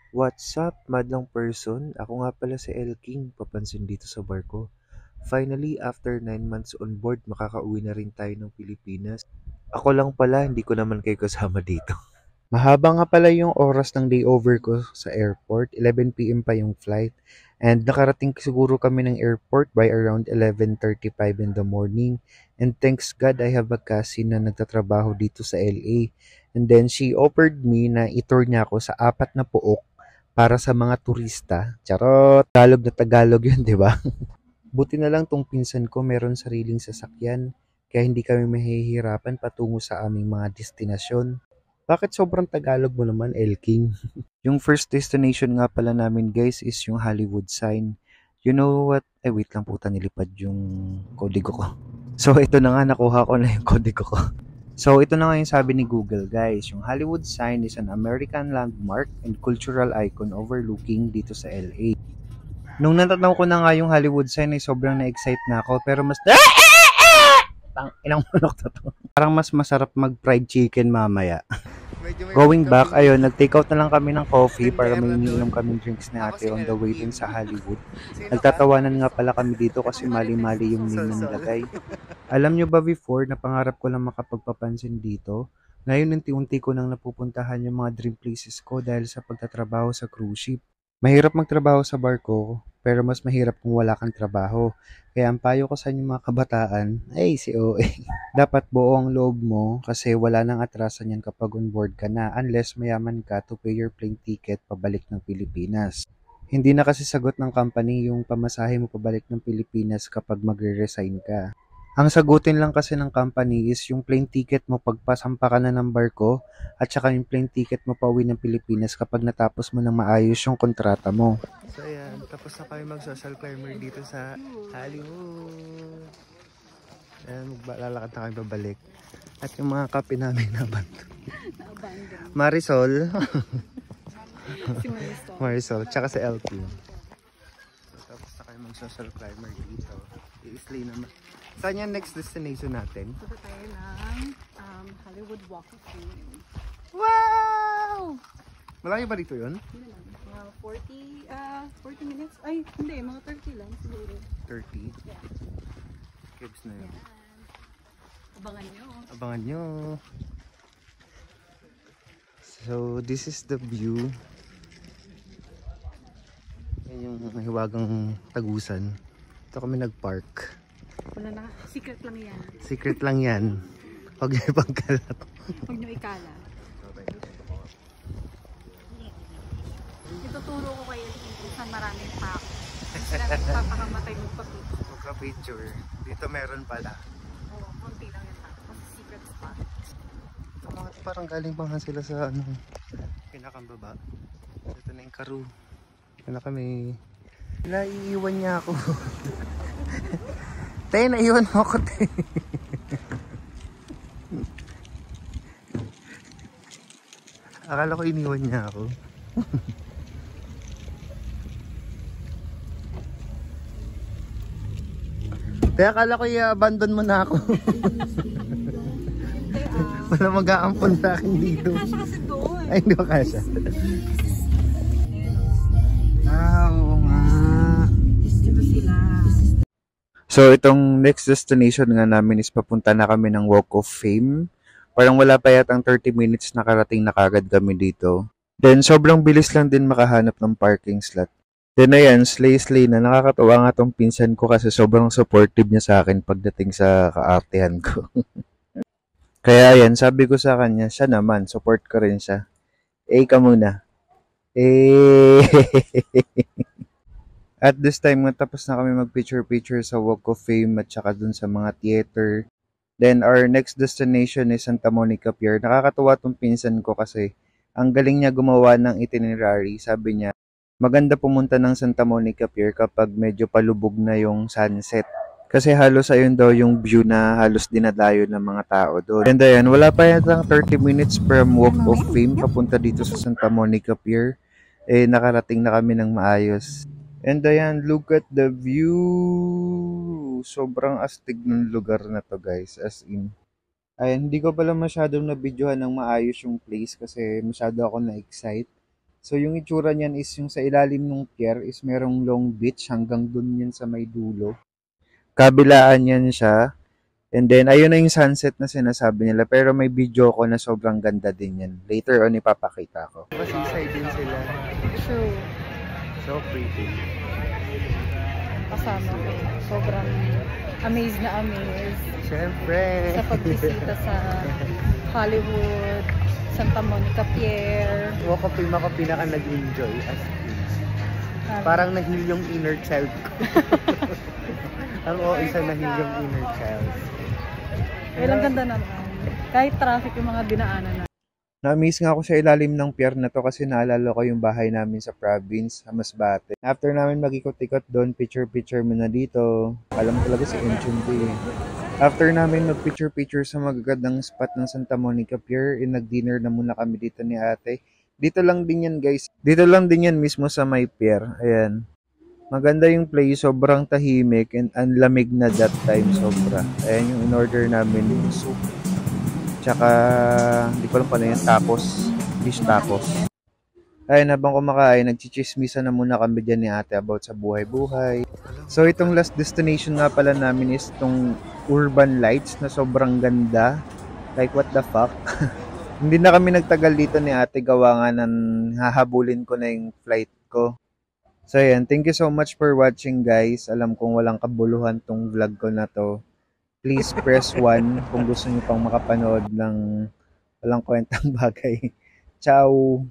What's up, madlang person? Ako nga pala si El King, papansin dito sa barko. Finally, after 9 months on board, makakauwi na rin tayo ng Pilipinas. Ako lang pala, hindi ko naman kayo kasama dito. Mahaba nga pala yung oras ng layover ko sa airport. 11 p.m. pa yung flight. And nakarating siguro kami ng airport by around 11:35 in the morning. And thanks God, I have a cousin na nagtatrabaho dito sa LA. And then she offered me na itour niya ako sa 4 na puok para sa mga turista. Charot! Tagalog na Tagalog yun, di ba? Buti na lang tong pinsan ko meron sariling sasakyan. Kaya hindi kami mahihirapan patungo sa aming mga destinasyon. Bakit sobrang Tagalog mo naman, Elking? Yung first destination nga pala namin guys is yung Hollywood sign. You know what? Ay wait lang puta, nilipad yung kodigo ko. So ito na nga, nakuha ko na yung kodigo ko. So ito na nga yung sabi ni Google guys. Yung Hollywood sign is an American landmark and cultural icon overlooking dito sa LA. Nung natanaw ko na nga yung Hollywood sign ay sobrang na-excite na ako pero mas... Inang manok na to. Parang mas masarap mag fried chicken mamaya. Going back, ayun, nag-take out na lang kami ng coffee para may iniinom kaming drinks na ate on the way dun sa Hollywood. Nagtatawanan nga pala kami dito kasi mali-mali yung name na nilagay. Alam nyo ba before, na pangarap ko lang makapagpapansin dito? Ngayon, unti-unti ko nang napupuntahan yung mga dream places ko dahil sa pagtatrabaho sa cruise ship. Mahirap magtrabaho sa barko, pero mas mahirap kung wala kang trabaho. Kaya ang payo ko sa inyo mga kabataan, ay si OA. Dapat buo ang loob mo kasi wala nang atrasan yan kapag on board ka na unless mayaman ka to pay your plane ticket pabalik ng Pilipinas. Hindi na kasi sagot ng company yung pamasahe mo pabalik ng Pilipinas kapag magre-resign ka. Ang sagutin lang kasi ng company is yung plane ticket mo pagpasampa ka na ng barko at saka yung plane ticket mo pauwi ng Pilipinas kapag natapos mo ng maayos yung kontrata mo. So ayan, tapos na kami mag-social climber dito sa Hollywood. Ayan, lalakad na kami babalik. At yung mga kape namin nabanto. Marisol. Si Marisol. Marisol, tsaka si LP. So, tapos na kami mag-social climber dito. I-slay naman. Saan yung next destination natin? Punta tayo ng Hollywood Walk of Fame. Wow! Malayo ba dito yun? Hindi lang. Mga 40 minutes. Ay, hindi. Mga 30 lang siguro. 30? Yeah. Kibs na yun. Yan. Abangan nyo. Abangan nyo. So, this is the view. Yan yung hiwagang tagusan. Ito kami nag-park. Wala na. Secret lang yan. Secret lang yan. Huwag nyo ipagkalat. Huwag nyo ikala. Ituturo ko kayo kung saan maraming pack. Sila nagpapakamatay mo pa. Magka-picture. Dito meron pala. Oo, konti lang yan pa. Kasi secret spot. Ito mga parang galing pa nga sila sa ano, pinakambaba. Ito na yung karu. Ito na kami. Naiiwan niya ako. Te, naiwan mo ako, te. Akala ko iniwan niya ako. Te, akala ko i-abandon mo na ako. Wala mag-aampon sa akin dito. Kasha kasi doon. Ay, hindi ba kasha? Oo nga. Dito sila. So, itong next destination nga namin is papunta na kami ng Walk of Fame. Parang wala pa yatang 30 minutes nakarating na kagad kami dito. Then, sobrang bilis lang din makahanap ng parking slot. Then, ayan, slay na. Nakakatawa nga tong pinsan ko kasi sobrang supportive niya sa akin pagdating sa kaartehan ko. Kaya, ayan, sabi ko sa kanya, siya naman, support ko rin siya. Ka muna. At this time nga tapos na kami mag-picture sa Walk of Fame at saka dun sa mga theater. Then our next destination is Santa Monica Pier. Nakakatuwa tong pinsan ko kasi ang galing niya gumawa ng itinerary. Sabi niya, maganda pumunta ng Santa Monica Pier kapag medyo palubog na yung sunset. Kasi halos ayun daw yung view na halos dinadayo ng mga tao doon. And ayan, wala pa yatang 30 minutes from Walk of Fame papunta dito sa Santa Monica Pier. Nakarating na kami ng maayos. And ayan, look at the view. Sobrang astig ng lugar na to guys. As in. Ayan, hindi ko pala masyadong nabidyohan ng maayos yung place kasi masyado ako na-excite. So yung itsura niyan is yung sa ilalim ng pier is merong long beach hanggang dun yan sa may dulo. Kabilaan yan siya. And then, ayun na yung sunset na sinasabi nila. Pero may video ko na sobrang ganda din yan. Later on, ipapakita ko. Masisay din sila. True. So pretty. Kasama ko. Sobrang amazed na amazed Siyempre. sa pagbisita sa Hollywood, Santa Monica Pier. Ako pinaka nag-enjoy as in. Parang nag-heal yung inner child ko. Ang isa na-heal yung inner child. Well, ang ganda naman. Kahit traffic yung mga dinaanan na. Na-miss nga ako sa ilalim ng pier na to kasi naalala ko yung bahay namin sa province, sa Masbate. After namin mag-ikot-ikot doon, picture-picture mo na dito. Alam talaga si Enchunti eh. After namin mag-picture-picture sa magagandang spot ng Santa Monica Pier, nag-dinner na muna kami dito ni ate. Dito lang din yan guys. Dito lang din yan mismo sa may pier. Ayan. Maganda yung place, sobrang tahimik and ang lamig na that time sobra. Ayan yung in-order namin yung soup. Tsaka, hindi ko lang paano yung tacos, fish tacos. Ayun, habang kumakain, nagchichismisa na muna kami dyan ni ate about sa buhay-buhay. So, itong last destination nga pala namin is itong Urban Lights na sobrang ganda. Like, what the fuck? Hindi na kami nagtagal dito ni ate, gawa nga ng hahabulin ko na yung flight ko. So, ayan. Thank you so much for watching, guys. Alam kong walang kabuluhan tong vlog ko na to. Please press 1 kung gusto niyo pang makapanood ng walang kwentang bagay. Ciao!